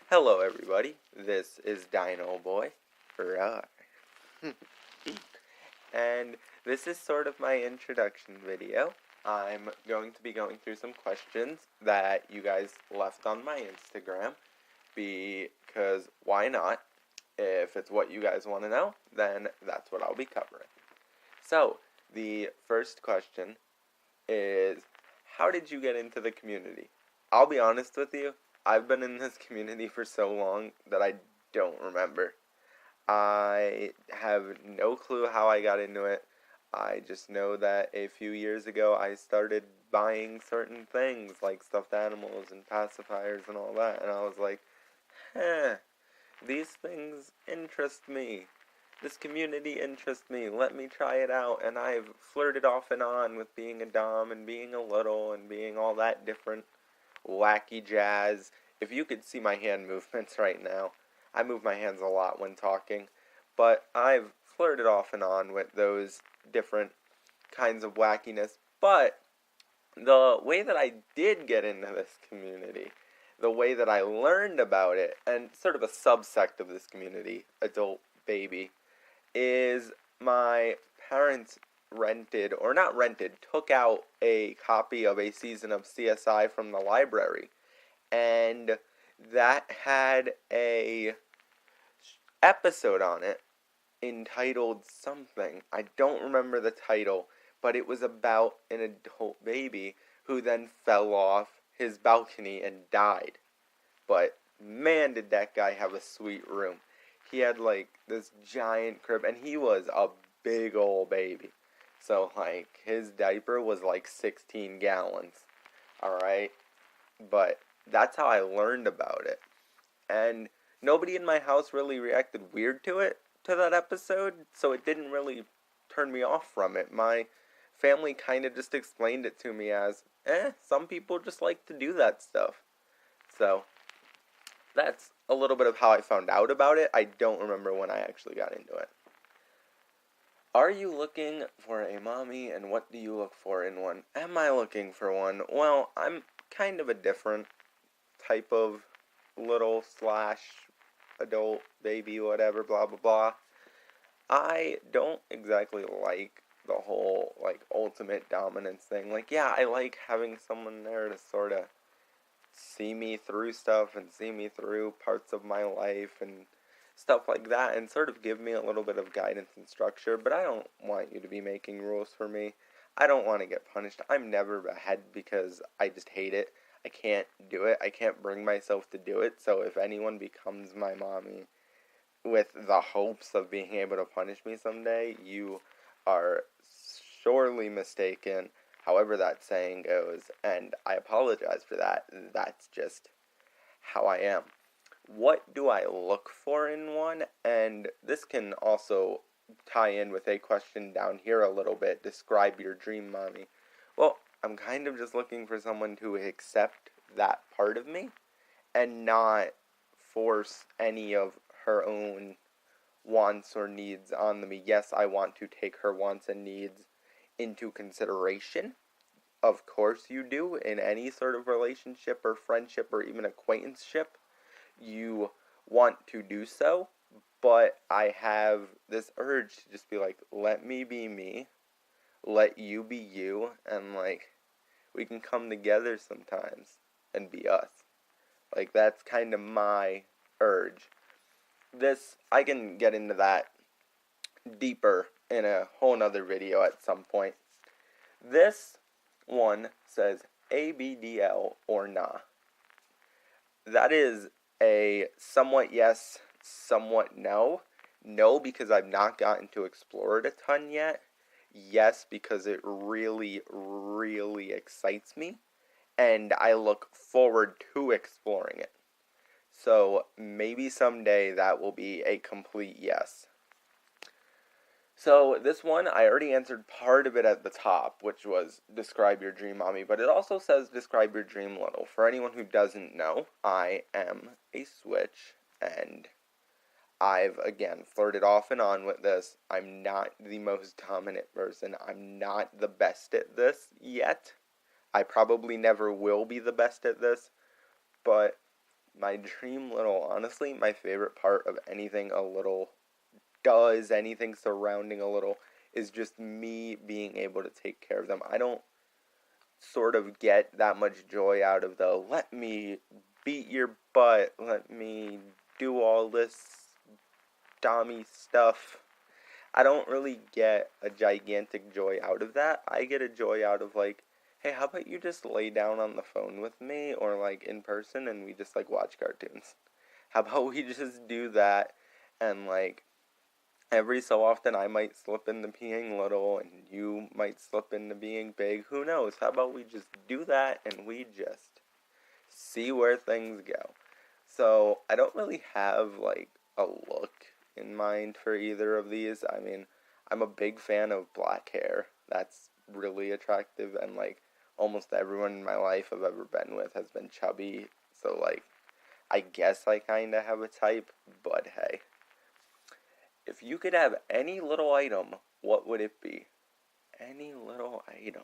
Hello everybody, this is Dino Boy, Rawr. And this is sort of my introduction video. I'm going to be going through some questions that you guys left on my Instagram, because why not? If it's what you guys want to know, then that's what I'll be covering. So, the first question is, how did you get into the community? I'll be honest with you, I've been in this community for so long that I don't remember. I have no clue how I got into it. I just know that a few years ago I started buying certain things like stuffed animals and pacifiers and all that, and I was like, these things interest me. This community interests me. Let me try it out. And I've flirted off and on with being a dom and being a little and being all that different wacky jazz. If you could see my hand movements right now, I move my hands a lot when talking, but I've flirted off and on with those different kinds of wackiness. But the way that I did get into this community, the way that I learned about it, and sort of a subsect of this community, adult baby, is my parents rented, or not rented, took out a copy of a season of CSI from the library. And that had a episode on it entitled something. I don't remember the title, but it was about an adult baby who then fell off his balcony and died. But man, did that guy have a sweet room. He had like this giant crib, and he was a big old baby. So like his diaper was like 16 gallons. Alright? But that's how I learned about it. And nobody in my house really reacted weird to that episode, so it didn't really turn me off from it. My family kind of just explained it to me as, some people just like to do that stuff. So, that's a little bit of how I found out about it. I don't remember when I actually got into it. Are you looking for a mommy, and what do you look for in one? Am I looking for one? Well, I'm kind of a different type of little / adult baby, whatever, blah blah blah. I don't exactly like the whole like ultimate dominance thing. Like, yeah, I like having someone there to sort of see me through stuff and see me through parts of my life and stuff like that, and sort of give me a little bit of guidance and structure, but I don't want you to be making rules for me. I don't want to get punished. I'm never ahead because I just hate it. I can't do it. I can't bring myself to do it. So if anyone becomes my mommy with the hopes of being able to punish me someday, you are sorely mistaken, however that saying goes, and I apologize for that. That's just how I am. What do I look for in one? And this can also tie in with a question down here a little bit. Describe your dream mommy. Well, I'm kind of just looking for someone to accept that part of me and not force any of her own wants or needs on me. Yes, I want to take her wants and needs into consideration. Of course you do. In any sort of relationship or friendship or even acquaintanceship, you want to do so. But I have this urge to just be like, let me be me, let you be you, and like, we can come together sometimes and be us. Like, that's kind of my urge. I can get into that deeper in a whole nother video at some point. This one says ABDL or nah. That is a somewhat yes, somewhat no. No, because I've not gotten to explore it a ton yet. Yes, because it really, really excites me, and I look forward to exploring it. So maybe someday that will be a complete yes. So this one, I already answered part of it at the top, which was describe your dream mommy, but it also says describe your dream little. For anyone who doesn't know, I am a switch, and I've, again, flirted off and on with this. I'm not the most dominant person. I'm not the best at this yet. I probably never will be the best at this, but My dream little, honestly, my favorite part of anything a little does, anything surrounding a little, is just me being able to take care of them. I don't sort of get that much joy out of the let me beat your butt, let me do all this dommy stuff. I don't really get a gigantic joy out of that. I get a joy out of like, hey, how about you just lay down on the phone with me or like in person and we just like watch cartoons? How about we just do that and like every so often I might slip into being little and you might slip into being big. Who knows? How about we just do that and we just see where things go? So I don't really have like a look in mind for either of these. I mean, I'm a big fan of black hair. That's really attractive, and like almost everyone in my life I've ever been with has been chubby. So like I guess I kind of have a type, but hey. If you could have any little item, what would it be? Any little item.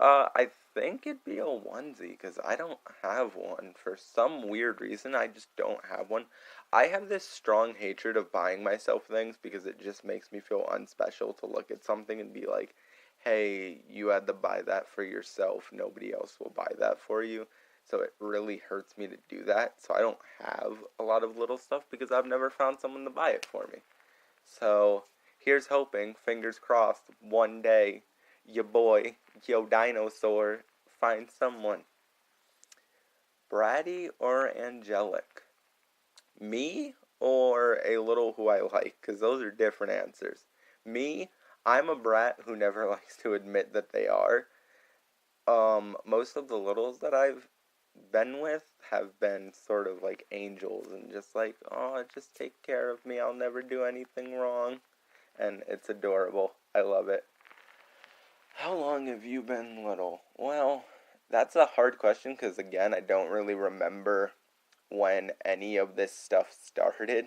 I think it'd be a onesie, because I don't have one. For some weird reason, I just don't have one. I have this strong hatred of buying myself things because it just makes me feel unspecial to look at something and be like, hey, you had to buy that for yourself. Nobody else will buy that for you. So it really hurts me to do that. So I don't have a lot of little stuff because I've never found someone to buy it for me. So here's hoping, fingers crossed, one day your boy, yo dinosaur, finds someone. Bratty or angelic? Me or a little who I like? Because those are different answers. Me, I'm a brat who never likes to admit that they are. Most of the littles that I've been with have been sort of like angels and just like, oh, just take care of me, I'll never do anything wrong. And it's adorable. I love it. How long have you been little? Well, that's a hard question because, again, I don't really remember when any of this stuff started.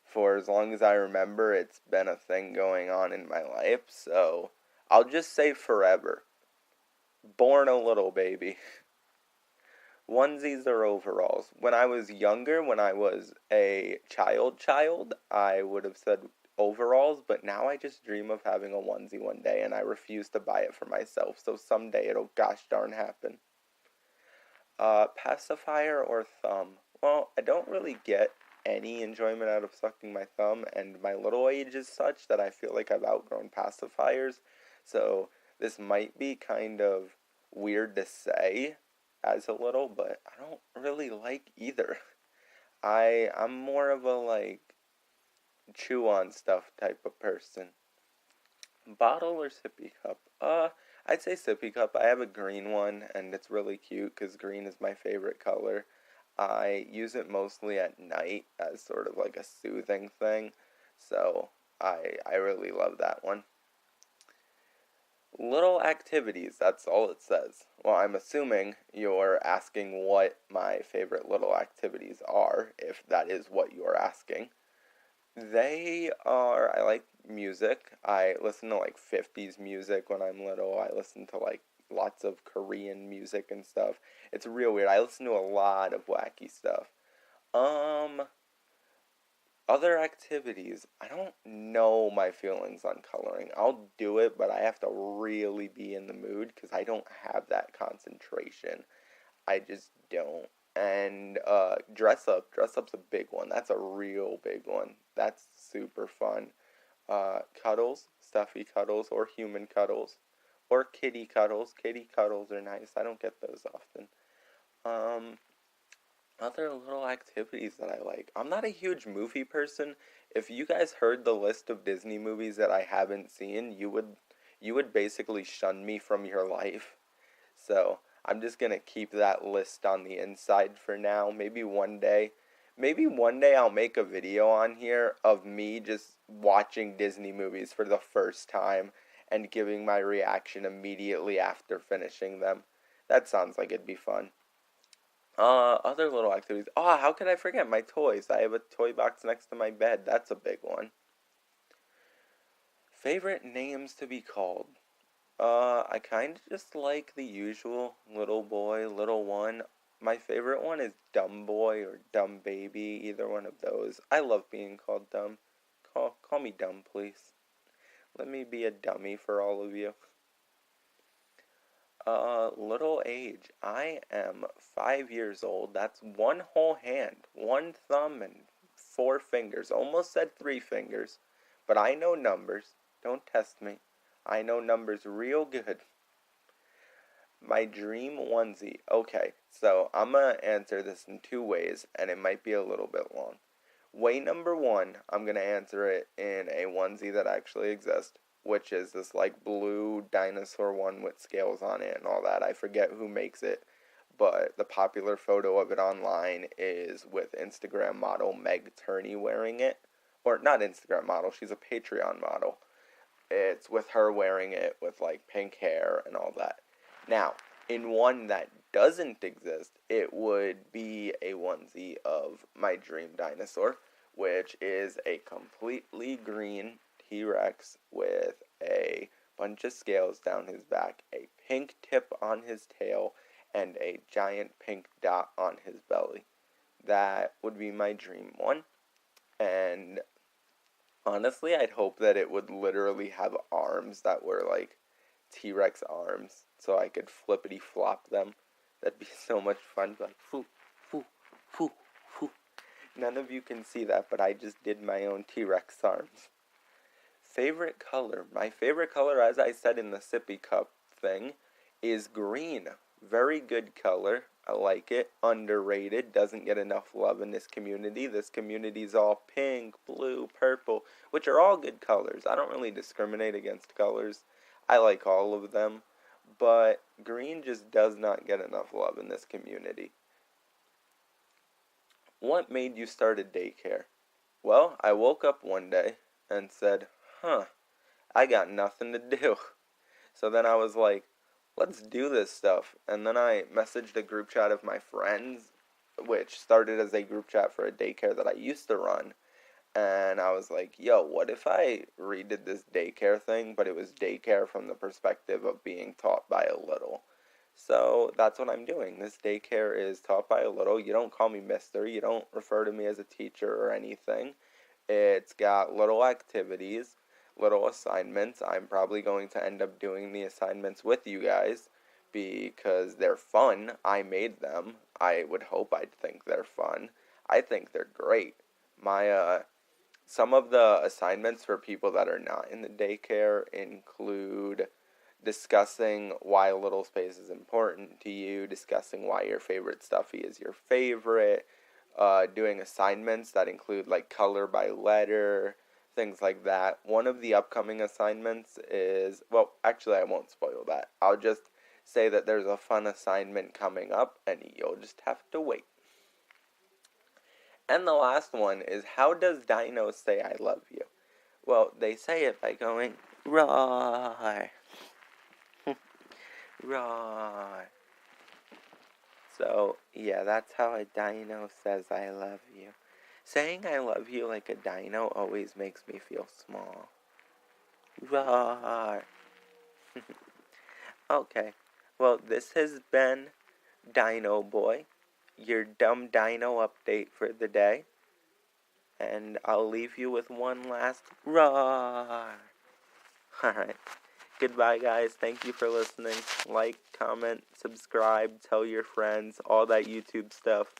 For as long as I remember, it's been a thing going on in my life, so I'll just say forever. Born a little baby. Onesies or overalls. When I was younger, when I was a child, I would have said overalls, but now I just dream of having a onesie one day, and I refuse to buy it for myself, so someday it'll gosh darn happen. Pacifier or thumb? Well, I don't really get any enjoyment out of sucking my thumb, and my little age is such that I feel like I've outgrown pacifiers, so this might be kind of weird to say as a little, but I don't really like either. I'm more of a like chew on stuff type of person. Bottle or sippy cup? I'd say sippy cup. I have a green one and it's really cute because green is my favorite color. I use it mostly at night as sort of like a soothing thing. So I really love that one. Little activities, that's all it says. Well, I'm assuming you're asking what my favorite little activities are, if that is what you're asking. They are, I like music. I listen to like 50s music when I'm little. I listen to like lots of Korean music and stuff. It's real weird. I listen to a lot of wacky stuff. Um, Other activities, I don't know my feelings on coloring. I'll do it, but I have to really be in the mood because I don't have that concentration. I just don't. And dress up. Dress up's a big one. That's a real big one. That's super fun. Cuddles, stuffy cuddles, or human cuddles, or kitty cuddles. Kitty cuddles are nice. I don't get those often. Um, Other little activities that I like. I'm not a huge movie person. If you guys heard the list of Disney movies that I haven't seen, you would basically shun me from your life. So I'm just gonna keep that list on the inside for now. Maybe one day I'll make a video on here of me just watching Disney movies for the first time and giving my reaction immediately after finishing them. That sounds like it'd be fun. Other little activities. Oh, how could I forget my toys? I have a toy box next to my bed. That's a big one. Favorite names to be called? I kind of just like the usual little boy, little one. My favorite one is Dumb Boy or Dumb Baby, either one of those. I love being called dumb. Call me dumb, please. Let me be a dummy for all of you. Little age. I am 5 years old. That's one whole hand, one thumb, and 4 fingers. Almost said 3 fingers. But I know numbers. Don't test me. I know numbers real good. My dream onesie. Okay, so I'm gonna answer this in 2 ways, and it might be a little bit long. Way number one, I'm gonna answer it in a onesie that actually exists, which is this like blue dinosaur one with scales on it and all that. I forget who makes it, but the popular photo of it online is with Instagram model Meg Turney wearing it. Or not Instagram model, she's a Patreon model. It's with her wearing it with like pink hair and all that. Now, in one that doesn't exist, it would be a onesie of my dream dinosaur, which is a completely green T-Rex with a bunch of scales down his back, a pink tip on his tail, and a giant pink dot on his belly. That would be my dream one. And honestly, I'd hope that it would literally have arms that were like T-Rex arms, so I could flippity flop them. That'd be so much fun. Like, foo, foo, foo, foo. None of you can see that, but I just did my own T-Rex arms. Favorite color. My favorite color, as I said in the sippy cup thing, is green. Very good color. I like it. Underrated. Doesn't get enough love in this community. This community's all pink, blue, purple, which are all good colors. I don't really discriminate against colors. I like all of them. But green just does not get enough love in this community. What made you start a daycare? Well, I woke up one day and said, I got nothing to do. So then I was like, let's do this stuff. And then I messaged a group chat of my friends, which started as a group chat for a daycare that I used to run. And I was like, yo, what if I redid this daycare thing, but it was daycare from the perspective of being taught by a little. So that's what I'm doing. This daycare is taught by a little. You don't call me mister. You don't refer to me as a teacher or anything. It's got little activities, little assignments. I'm probably going to end up doing the assignments with you guys because they're fun. I made them. I would hope I'd think they're fun. I think they're great. Some of the assignments for people that are not in the daycare include discussing why little space is important to you, discussing why your favorite stuffy is your favorite, doing assignments that include like color by letter, things like that. One of the upcoming assignments is, well, actually I won't spoil that. I'll just say that there's a fun assignment coming up and you'll just have to wait. And the last one is, how does Dino say I love you? Well, they say it by going, Rawr. Rawr. So, yeah, that's how a dino says I love you. Saying I love you like a dino always makes me feel small. Rawr. Okay, well, this has been Dino Boy, your dumb dino update for the day. And I'll leave you with one last roar. Alright. Goodbye, guys. Thank you for listening. Like, comment, subscribe, tell your friends, all that YouTube stuff.